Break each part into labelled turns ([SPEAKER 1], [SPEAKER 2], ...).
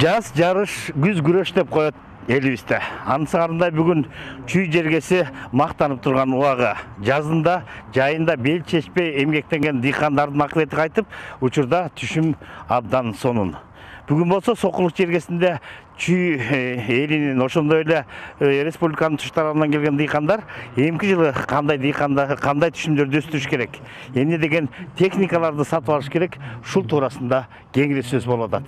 [SPEAKER 1] Жаз жарыш күз күрөш деп коет элибизде. Ансарында бүгүн чүй жергеси мактанып турган убагы. Жазында, жайында бел чечпей эмгектенген дыйкандардын акыбети кайтып, учурда түшүм абдан сонун. Бүгүн болсо Сокулук жергесинде чүй элинин ошондой эле республиканын туш тарабынан келген дыйкандар эмки жылы кандай түшүмдөрдү өстүрүш керек, эмне деген техникаларды сатып алыш керек, ушул туурасында кеңири сөз болуп атат.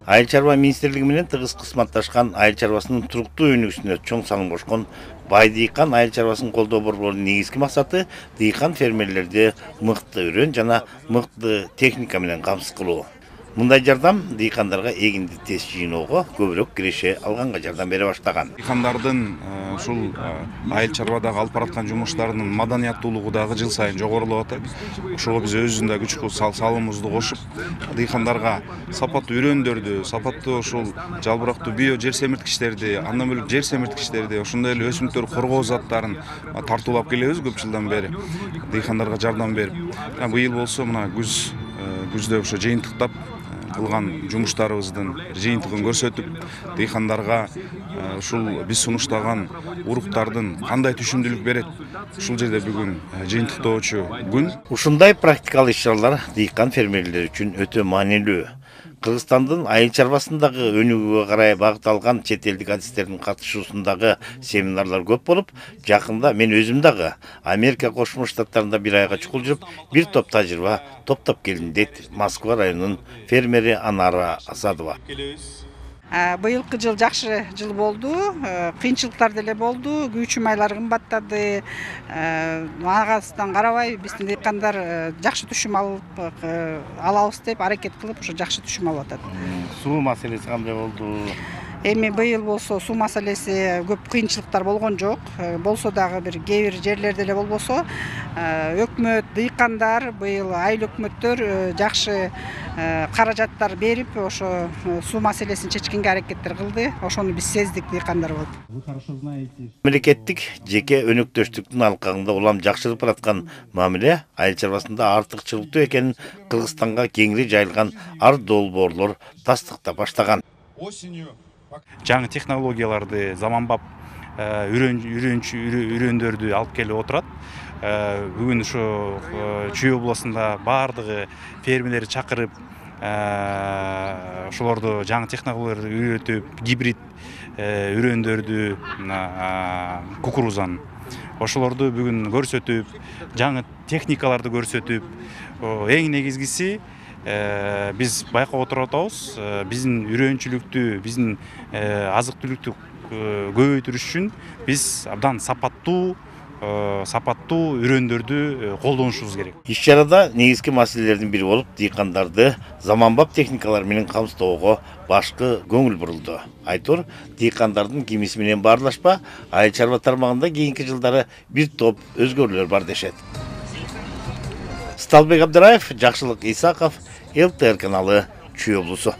[SPEAKER 1] Айыл чарба министрлиги менен тыгыз кызматташкан айыл чарбасынын туруктуу өнүгүүсүнө чоң салым кошкон бай дыйкан айыл чарбасын колдоо борборунун негизги максаты дыйкан фермерлерди мыкты үрөн жана мыкты техника менен камсыз кылуу. Мындай жардам дыйкандарга эгинди тез жыйноого, көбүрөөк киреше алганга жардам бере баштаган.
[SPEAKER 2] Дыйкандардын ушул айыл чарбадагы алып бараткан жумуштарынын маданияттуулугу дагы жыл сайын жогорулап атат. Ошого биз өзүбүздүн да күч салымыбызды кошуп, дыйкандарга сапаттуу үрөндөрдү, сапаттуу ушул жалбырактуу био жер семирткичтерди, андан бөлөк жер семирткичтерди, ошондой эле өсүмдүктөр коргоо заттарын тартуулап келебиз көп жылдан бери дыйкандарга жардам берип. Быйыл болсо мына күздө ошо жыйынтыктап кылган жумуштарыбыздын жыйынтыгын көрсөтүп, дыйкандарга ушул биз сунуштаган уруктардын кандай түшүмдүүлүк берет, ушул жерде бүгүн жыйынтыктоочу күн.
[SPEAKER 1] Ушундай практикалык иш-чаралар дыйкан фермерлер үчүн өтө маанилүү. Кыргызстандын айыл чарбасындагы өнүгүүгө карай багытталган чет элдик адистердин катышуусундагы семинарлар көп болуп, жакында мен өзүм дагы Америка Кошмо Штаттарында бир айга чукул жүрүп, бир топ тажрыйба топтоп келдим дейт Москва районунун фермери Анара Асадова.
[SPEAKER 3] Быйылкы жыл жакшы жыл болду, кыйынчылыктар деле болду, күйүүчү майлар кымбаттады. Агасынан карабай биздин дыйкандар жакшы түшүм алабыз деп аракет кылып, ошо жакшы түшүм алып атат.
[SPEAKER 1] Суу маселеси кандай болду?
[SPEAKER 3] Эми быйыл болсо суу маселеси көп кыйынчылыктар болгон жок. Болсо дагы бир кээ бир жерлерде эле болбосо, өкмөт, дыйкандар быйыл айыл өкмөттөр жакшы каражаттар берип, ошо суу маселесин чечкенге аракеттер кылды. Ошону биз сездик дыйкандар болуп.
[SPEAKER 1] Мемлекеттик жеке өнөктөштүктүн алкагында улам жакшырып бараткан мамиле айыл чарбасында артыкчылыктуу экенин Кыргызстанга кеңири жайылган ар долбоорлор тастыктап баштаган.
[SPEAKER 4] Жаңы технологияларды заманбап үрөндөрдү алып келип отурат. Бүгүн ошо Чүй областында бардыгы фермерлерди чакырып, ошолорду жаңы технологияларды үйрөтүп, гибрид үрөндөрдү, кукурузаны ошолорду бүгүн көрсөтүп, жаңы техникаларды көрсөтүп, эң негизгиси биз байкап отуруп атабыз, биздин үрөөнчүлүктү, биздин азык түлүктү көбөйтүрүш үчүн биз абдан сапаттуу үрөндөрдү колдонушубуз керек.
[SPEAKER 1] Иш-чарада негизги маселелердин бири болуп, дыйкандарды заманбап техникалар менен камсыздоого башкы көңүл бурулду. Айтор, дыйкандардын кимиси менен баарлашпа, айыл чарба тармагында кийинки жылдары бир топ өзгөрүүлөр бар дешет. Сталбек Абдыраев, Жакшылык Исаков, ЛТР каналы, Чүй облусу.